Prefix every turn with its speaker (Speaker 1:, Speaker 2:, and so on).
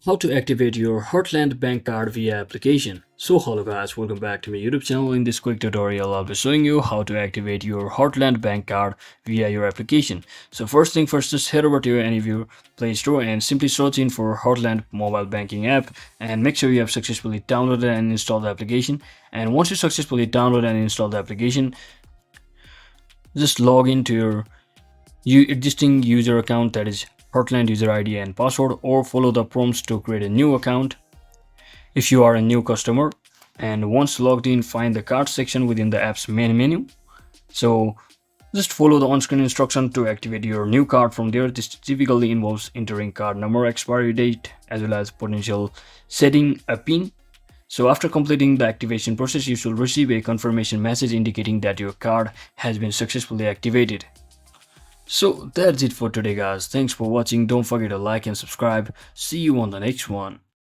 Speaker 1: How to activate your Heartland Bank card via application. So hello guys, welcome back to my YouTube channel. In this quick tutorial I'll be showing you how to activate your Heartland Bank card via your application. So first thing first, just head over to any of your Play Store and simply search in for Heartland mobile banking app, and make sure you have successfully downloaded and installed the application. And once you successfully download and install the application, just log into your existing user account, that is Heartland user ID and password, or follow the prompts to create a new account if you are a new customer. And once logged in, find the card section within the app's main menu. So just follow the on-screen instruction to activate your new card from there. This typically involves entering card number, expiry date, as well as potential setting a PIN. So after completing the activation process, you should receive a confirmation message indicating that your card has been successfully activated. So that's it for today guys. Thanks for watching. Don't forget to like and subscribe. See you on the next one.